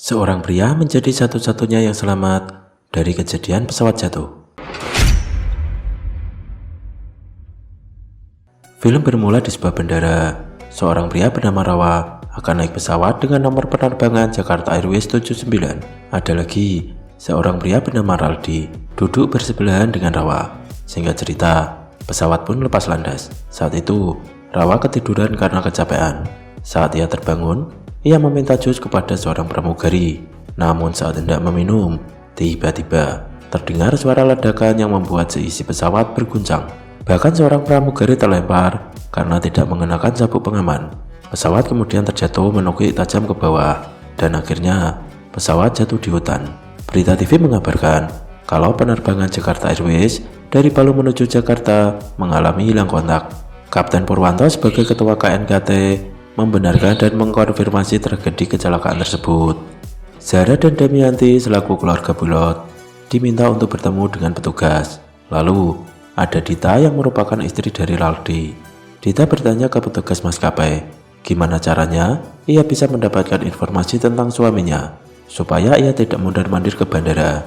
Seorang pria menjadi satu-satunya yang selamat dari kejadian pesawat jatuh. Film bermula di sebuah bandara. Seorang pria bernama Rawa akan naik pesawat dengan nomor penerbangan Jakarta Airways 79. Ada lagi, seorang pria bernama Raldi duduk bersebelahan dengan Rawa. Singkat cerita, pesawat pun lepas landas. Saat itu, Rawa ketiduran karena kecapean. Saat ia terbangun, ia meminta jus kepada seorang pramugari. Namun saat hendak meminum, tiba-tiba terdengar suara ledakan yang membuat seisi pesawat berguncang. Bahkan seorang pramugari terlempar karena tidak mengenakan sabuk pengaman. Pesawat kemudian terjatuh menukik tajam ke bawah dan akhirnya pesawat jatuh di hutan. Berita TV mengabarkan kalau penerbangan Jakarta Airways dari Palu menuju Jakarta mengalami hilang kontak. Kapten Purwanto sebagai ketua KNKT membenarkan dan mengkonfirmasi tragedi kecelakaan tersebut. Zara dan Damianti selaku keluarga Bulot diminta untuk bertemu dengan petugas. Lalu ada Dita yang merupakan istri dari Raldi. Dita bertanya ke petugas maskapai, gimana caranya ia bisa mendapatkan informasi tentang suaminya supaya ia tidak mondar-mandir ke bandara.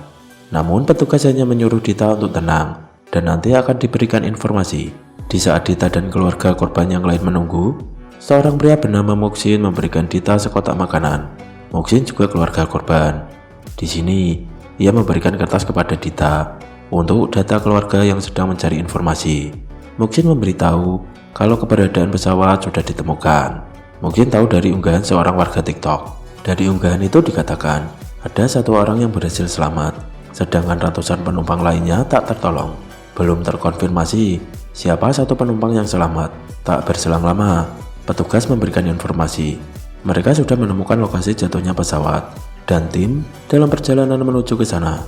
Namun petugas hanya menyuruh Dita untuk tenang dan nanti akan diberikan informasi. Di saat Dita dan keluarga korban yang lain menunggu, seorang pria bernama Muksin memberikan Dita sekotak makanan. Muksin juga keluarga korban. Di sini, ia memberikan kertas kepada Dita untuk data keluarga yang sedang mencari informasi. Muksin memberitahu kalau keberadaan pesawat sudah ditemukan. Muksin tahu dari unggahan seorang warga TikTok. Dari unggahan itu dikatakan ada satu orang yang berhasil selamat, sedangkan ratusan penumpang lainnya tak tertolong. Belum terkonfirmasi siapa satu penumpang yang selamat. Tak berselang lama, petugas memberikan informasi. Mereka sudah menemukan lokasi jatuhnya pesawat dan tim dalam perjalanan menuju ke sana.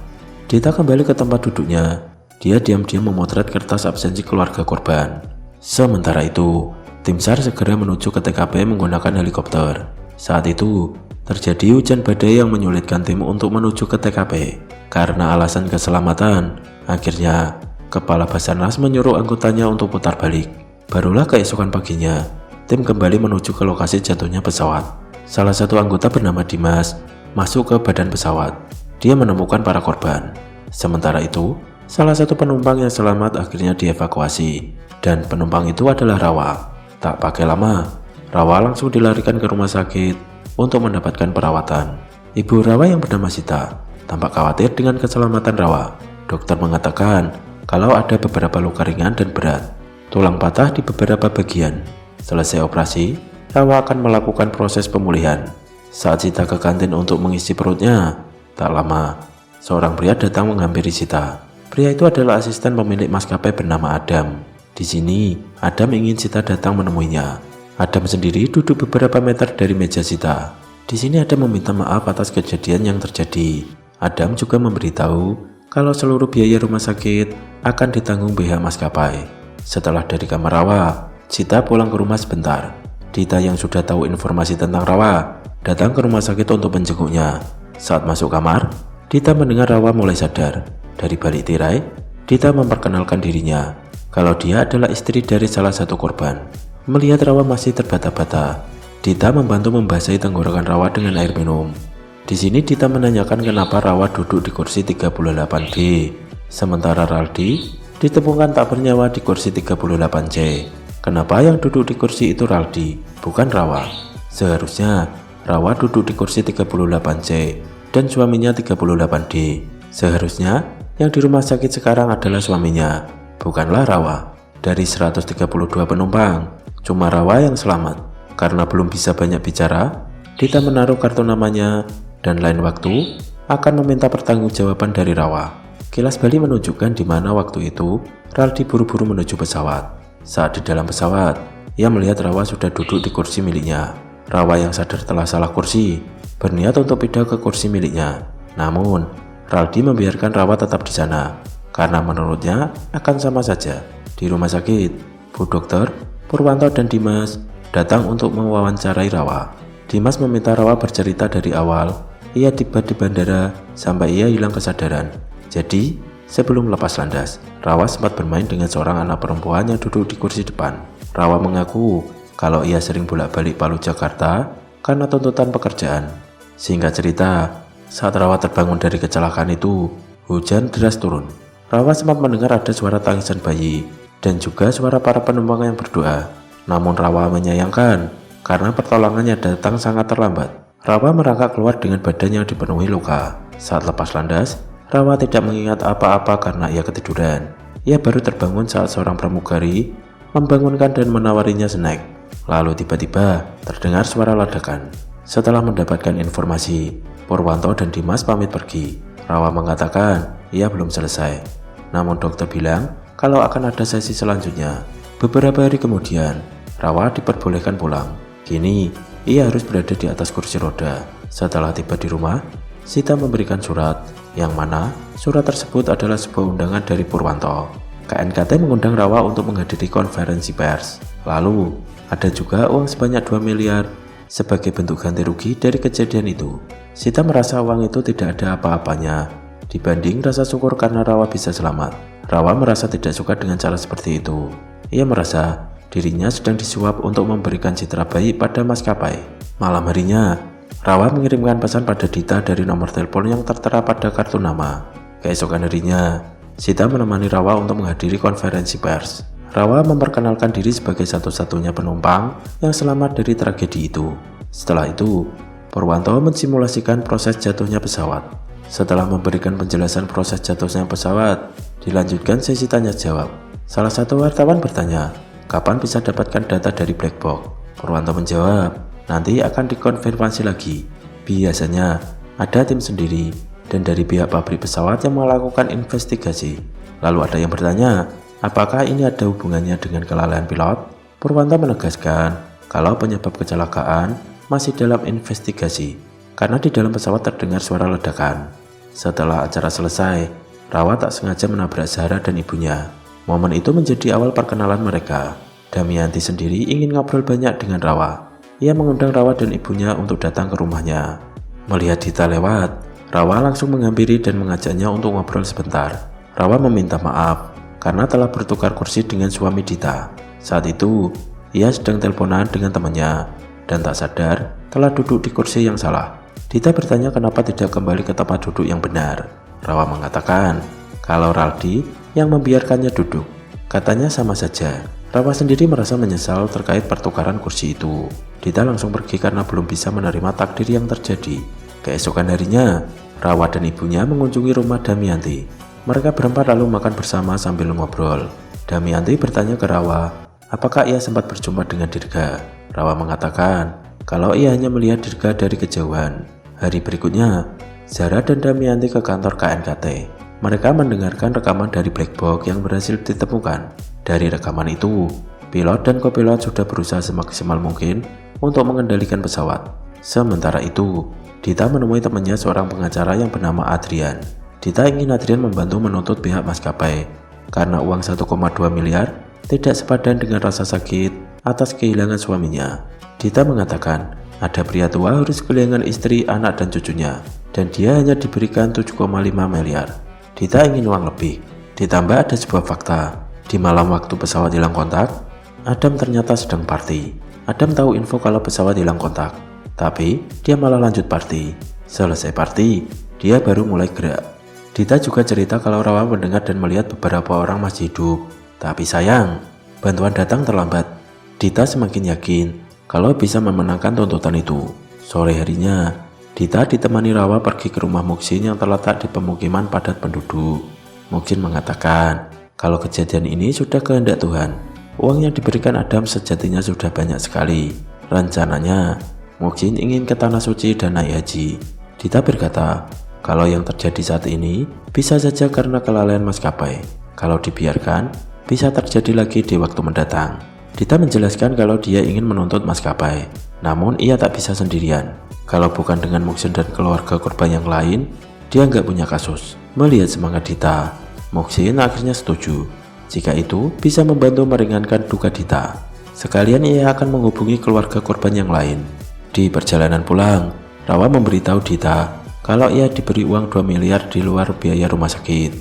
Dita kembali ke tempat duduknya. Dia diam-diam memotret kertas absensi keluarga korban. Sementara itu, tim SAR segera menuju ke TKP menggunakan helikopter. Saat itu, terjadi hujan badai yang menyulitkan tim untuk menuju ke TKP. Karena alasan keselamatan, akhirnya Kepala Basarnas menyuruh anggotanya untuk putar balik. Barulah keesokan paginya, tim kembali menuju ke lokasi jatuhnya pesawat. Salah satu anggota bernama Dimas masuk ke badan pesawat. Dia menemukan para korban. Sementara itu, salah satu penumpang yang selamat akhirnya dievakuasi. Dan penumpang itu adalah Rawa. Tak pakai lama, Rawa langsung dilarikan ke rumah sakit untuk mendapatkan perawatan. Ibu Rawa yang bernama Sita tampak khawatir dengan keselamatan Rawa. Dokter mengatakan kalau ada beberapa luka ringan dan berat. Tulang patah di beberapa bagian. Selesai operasi, Rawa akan melakukan proses pemulihan. Saat Sita ke kantin untuk mengisi perutnya, tak lama, seorang pria datang menghampiri Sita. Pria itu adalah asisten pemilik maskapai bernama Adam. Di sini, Adam ingin Sita datang menemuinya. Adam sendiri duduk beberapa meter dari meja Sita. Di sini Adam meminta maaf atas kejadian yang terjadi. Adam juga memberitahu kalau seluruh biaya rumah sakit akan ditanggung pihak maskapai. Setelah dari kamar Rawa, Sita pulang ke rumah sebentar. Dita yang sudah tahu informasi tentang Rawa datang ke rumah sakit untuk menjenguknya. Saat masuk kamar, Dita mendengar Rawa mulai sadar. Dari balik tirai, Dita memperkenalkan dirinya kalau dia adalah istri dari salah satu korban. Melihat Rawa masih terbata-bata, Dita membantu membasahi tenggorokan Rawa dengan air minum. Di sini Dita menanyakan kenapa Rawa duduk di kursi 38B, sementara Raldi ditemukan tak bernyawa di kursi 38C. Kenapa yang duduk di kursi itu Raldi, bukan Rawa? Seharusnya Rawa duduk di kursi 38C dan suaminya 38D. Seharusnya yang di rumah sakit sekarang adalah suaminya, bukanlah Rawa. Dari 132 penumpang, cuma Rawa yang selamat. Karena belum bisa banyak bicara, Dita menaruh kartu namanya dan lain waktu akan meminta pertanggungjawaban dari Rawa. Kilas Bali menunjukkan di mana waktu itu Raldi buru-buru menuju pesawat. Saat di dalam pesawat, ia melihat Rawa sudah duduk di kursi miliknya. Rawa yang sadar telah salah kursi, berniat untuk pindah ke kursi miliknya. Namun, Raldi membiarkan Rawa tetap di sana, karena menurutnya akan sama saja. Di rumah sakit, Bu Dokter, Purwanto dan Dimas datang untuk mewawancarai Rawa. Dimas meminta Rawa bercerita dari awal ia tiba di bandara sampai ia hilang kesadaran. Jadi, sebelum lepas landas, Rawa sempat bermain dengan seorang anak perempuan yang duduk di kursi depan. Rawa mengaku kalau ia sering bolak-balik Palu Jakarta karena tuntutan pekerjaan. Singkat cerita, saat Rawa terbangun dari kecelakaan itu, hujan deras turun. Rawa sempat mendengar ada suara tangisan bayi dan juga suara para penumpang yang berdoa. Namun Rawa menyayangkan karena pertolongannya datang sangat terlambat. Rawa merangkak keluar dengan badan yang dipenuhi luka. Saat lepas landas, Rawa tidak mengingat apa-apa karena ia ketiduran. Ia baru terbangun saat seorang pramugari membangunkan dan menawarinya snack. Lalu tiba-tiba terdengar suara ledakan. Setelah mendapatkan informasi, Purwanto dan Dimas pamit pergi. Rawa mengatakan ia belum selesai. Namun dokter bilang kalau akan ada sesi selanjutnya. Beberapa hari kemudian, Rawa diperbolehkan pulang. Kini, ia harus berada di atas kursi roda. Setelah tiba di rumah, Sita memberikan surat, yang mana surat tersebut adalah sebuah undangan dari Purwanto. KNKT mengundang Rawa untuk menghadiri konferensi pers. Lalu, ada juga uang sebanyak 2 miliar sebagai bentuk ganti rugi dari kejadian itu. Sita merasa uang itu tidak ada apa-apanya dibanding rasa syukur karena Rawa bisa selamat. Rawa merasa tidak suka dengan cara seperti itu. Ia merasa dirinya sedang disuap untuk memberikan citra baik pada maskapai. Malam harinya, Rawa mengirimkan pesan pada Dita dari nomor telepon yang tertera pada kartu nama. Keesokan harinya, Sita menemani Rawa untuk menghadiri konferensi pers. Rawa memperkenalkan diri sebagai satu-satunya penumpang yang selamat dari tragedi itu. Setelah itu, Purwanto mensimulasikan proses jatuhnya pesawat. Setelah memberikan penjelasan proses jatuhnya pesawat, dilanjutkan sesi tanya jawab. Salah satu wartawan bertanya, kapan bisa dapatkan data dari black box? Purwanto menjawab, nanti akan dikonfirmasi lagi. Biasanya ada tim sendiri dan dari pihak pabrik pesawat yang melakukan investigasi. Lalu ada yang bertanya, apakah ini ada hubungannya dengan kelalaian pilot? Purwanto menegaskan kalau penyebab kecelakaan masih dalam investigasi karena di dalam pesawat terdengar suara ledakan. Setelah acara selesai, Rawa tak sengaja menabrak Zahra dan ibunya. Momen itu menjadi awal perkenalan mereka. Damayanti sendiri ingin ngobrol banyak dengan Rawa. Ia mengundang Rawa dan ibunya untuk datang ke rumahnya. Melihat Dita lewat, Rawa langsung menghampiri dan mengajaknya untuk ngobrol sebentar. Rawa meminta maaf karena telah bertukar kursi dengan suami Dita. Saat itu, ia sedang teleponan dengan temannya dan tak sadar telah duduk di kursi yang salah. Dita bertanya kenapa tidak kembali ke tempat duduk yang benar. Rawa mengatakan kalau Raldi yang membiarkannya duduk. Katanya sama saja. Rawa sendiri merasa menyesal terkait pertukaran kursi itu. Dita langsung pergi karena belum bisa menerima takdir yang terjadi. Keesokan harinya, Rawa dan ibunya mengunjungi rumah Damayanti. Mereka berempat lalu makan bersama sambil ngobrol. Damayanti bertanya ke Rawa, apakah ia sempat berjumpa dengan Dirga. Rawa mengatakan kalau ia hanya melihat Dirga dari kejauhan. Hari berikutnya, Zahra dan Damayanti ke kantor KNKT. Mereka mendengarkan rekaman dari black box yang berhasil ditemukan. Dari rekaman itu, pilot dan kopilot sudah berusaha semaksimal mungkin untuk mengendalikan pesawat. Sementara itu, Dita menemui temannya seorang pengacara yang bernama Adrian. Dita ingin Adrian membantu menuntut pihak maskapai karena uang 1,2 miliar tidak sepadan dengan rasa sakit atas kehilangan suaminya. Dita mengatakan ada pria tua harus kehilangan istri, anak, dan cucunya, dan dia hanya diberikan 7,5 miliar. Dita ingin uang lebih. Ditambah ada sebuah fakta. Di malam waktu pesawat hilang kontak, Adam ternyata sedang party. Adam tahu info kalau pesawat hilang kontak, tapi dia malah lanjut party. Selesai party, dia baru mulai gerak. Dita juga cerita kalau Rawa mendengar dan melihat beberapa orang masih hidup. Tapi sayang, bantuan datang terlambat. Dita semakin yakin kalau bisa memenangkan tuntutan itu. Sore harinya, Dita ditemani Rawa pergi ke rumah Muksin yang terletak di pemukiman padat penduduk. Muksin mengatakan kalau kejadian ini sudah kehendak Tuhan. Uang yang diberikan Adam sejatinya sudah banyak sekali. Rencananya, Muksin ingin ke Tanah Suci dan naik haji. Dita berkata, kalau yang terjadi saat ini bisa saja karena kelalaian maskapai. Kalau dibiarkan, bisa terjadi lagi di waktu mendatang. Dita menjelaskan kalau dia ingin menuntut maskapai, namun ia tak bisa sendirian. Kalau bukan dengan Muksin dan keluarga korban yang lain, dia nggak punya kasus. Melihat semangat Dita, Muksin akhirnya setuju. Jika itu bisa membantu meringankan duka Dita. Sekalian ia akan menghubungi keluarga korban yang lain. Di perjalanan pulang, Rawa memberitahu Dita kalau ia diberi uang 2 miliar di luar biaya rumah sakit.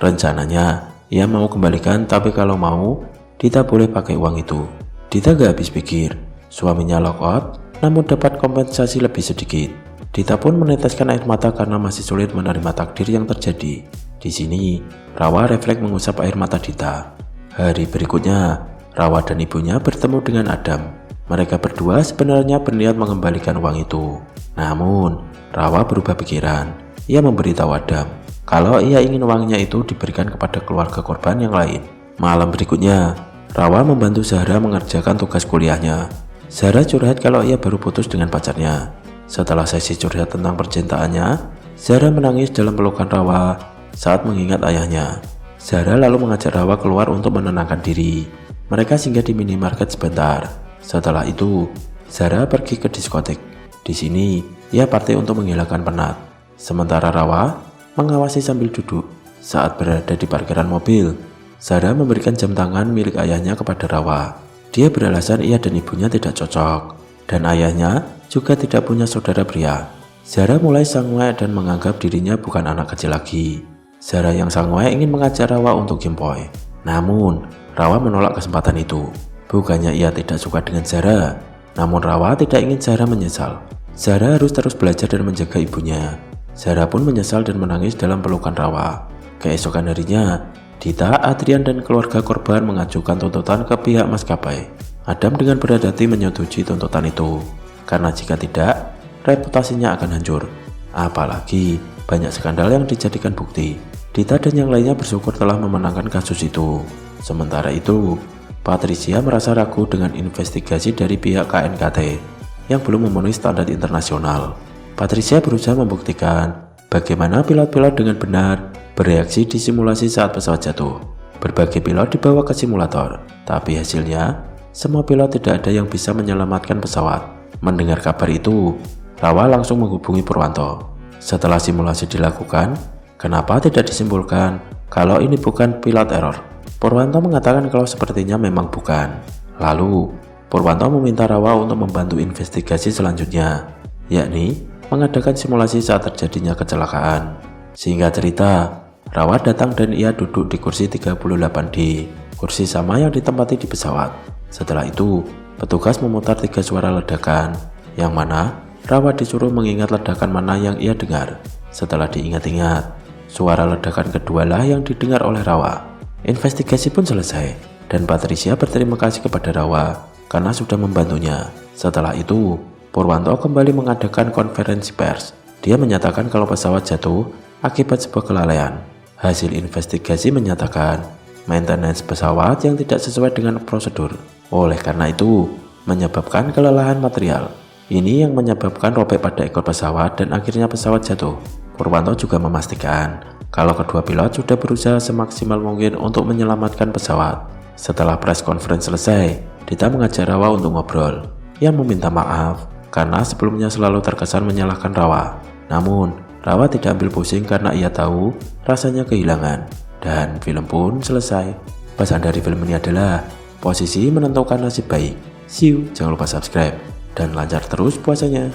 Rencananya, ia mau kembalikan, tapi kalau mau, Dita boleh pakai uang itu. Dita gak habis pikir, suaminya lock out, namun dapat kompensasi lebih sedikit. Dita pun meneteskan air mata karena masih sulit menerima takdir yang terjadi. Di sini, Rawa refleks mengusap air mata Dita. Hari berikutnya, Rawa dan ibunya bertemu dengan Adam. Mereka berdua sebenarnya berniat mengembalikan uang itu. Namun, Rawa berubah pikiran. Ia memberitahu Adam kalau ia ingin uangnya itu diberikan kepada keluarga korban yang lain. Malam berikutnya, Rawa membantu Zahra mengerjakan tugas kuliahnya. Zahra curhat kalau ia baru putus dengan pacarnya. Setelah sesi curhat tentang percintaannya, Zahra menangis dalam pelukan Rawa saat mengingat ayahnya. Zahra lalu mengajak Rawa keluar untuk menenangkan diri. Mereka singgah di minimarket sebentar. Setelah itu, Zahra pergi ke diskotik. Di sini, ia party untuk menghilangkan penat. Sementara Rawa mengawasi sambil duduk. Saat berada di parkiran mobil, Zahra memberikan jam tangan milik ayahnya kepada Rawa. Dia beralasan ia dan ibunya tidak cocok, dan ayahnya juga tidak punya saudara pria. Zahra mulai sanguai dan menganggap dirinya bukan anak kecil lagi. Zahra yang sanguai ingin mengajak Rawa untuk gempoy. Namun, Rawa menolak kesempatan itu. Bukannya ia tidak suka dengan Zahra, namun Rawa tidak ingin Zahra menyesal. Zahra harus terus belajar dan menjaga ibunya. Zahra pun menyesal dan menangis dalam pelukan Rawa. Keesokan harinya, Dita, Adrian, dan keluarga korban mengajukan tuntutan ke pihak maskapai. Adam dengan berat hati menyetujui tuntutan itu, karena jika tidak, reputasinya akan hancur. Apalagi banyak skandal yang dijadikan bukti. Dita dan yang lainnya bersyukur telah memenangkan kasus itu. Sementara itu, Patricia merasa ragu dengan investigasi dari pihak KNKT yang belum memenuhi standar internasional. Patricia berusaha membuktikan bagaimana pilot-pilot dengan benar bereaksi di simulasi saat pesawat jatuh. Berbagai pilot dibawa ke simulator, tapi hasilnya semua pilot tidak ada yang bisa menyelamatkan pesawat. Mendengar kabar itu, Rawa langsung menghubungi Purwanto. Setelah simulasi dilakukan, kenapa tidak disimpulkan kalau ini bukan pilot error? Purwanto mengatakan kalau sepertinya memang bukan. Lalu, Purwanto meminta Rawa untuk membantu investigasi selanjutnya, yakni mengadakan simulasi saat terjadinya kecelakaan. Singkat cerita, Rawa datang dan ia duduk di kursi 38D, kursi sama yang ditempati di pesawat. Setelah itu, petugas memutar 3 suara ledakan, yang mana Rawa disuruh mengingat ledakan mana yang ia dengar. Setelah diingat-ingat, suara ledakan kedualah yang didengar oleh Rawa. Investigasi pun selesai, dan Patricia berterima kasih kepada Rawa karena sudah membantunya. Setelah itu, Purwanto kembali mengadakan konferensi pers. Dia menyatakan kalau pesawat jatuh akibat sebuah kelalaian. Hasil investigasi menyatakan maintenance pesawat yang tidak sesuai dengan prosedur. Oleh karena itu, menyebabkan kelelahan material. Ini yang menyebabkan robek pada ekor pesawat dan akhirnya pesawat jatuh. Purwanto juga memastikan kalau kedua pilot sudah berusaha semaksimal mungkin untuk menyelamatkan pesawat. Setelah press conference selesai, Dita mengajak Rawa untuk ngobrol. Ia meminta maaf karena sebelumnya selalu terkesan menyalahkan Rawa. Namun, Rawa tidak ambil pusing karena ia tahu rasanya kehilangan. Dan film pun selesai. Pesan dari film ini adalah posisi menentukan nasib baik. See you, jangan lupa subscribe dan lancar terus puasanya.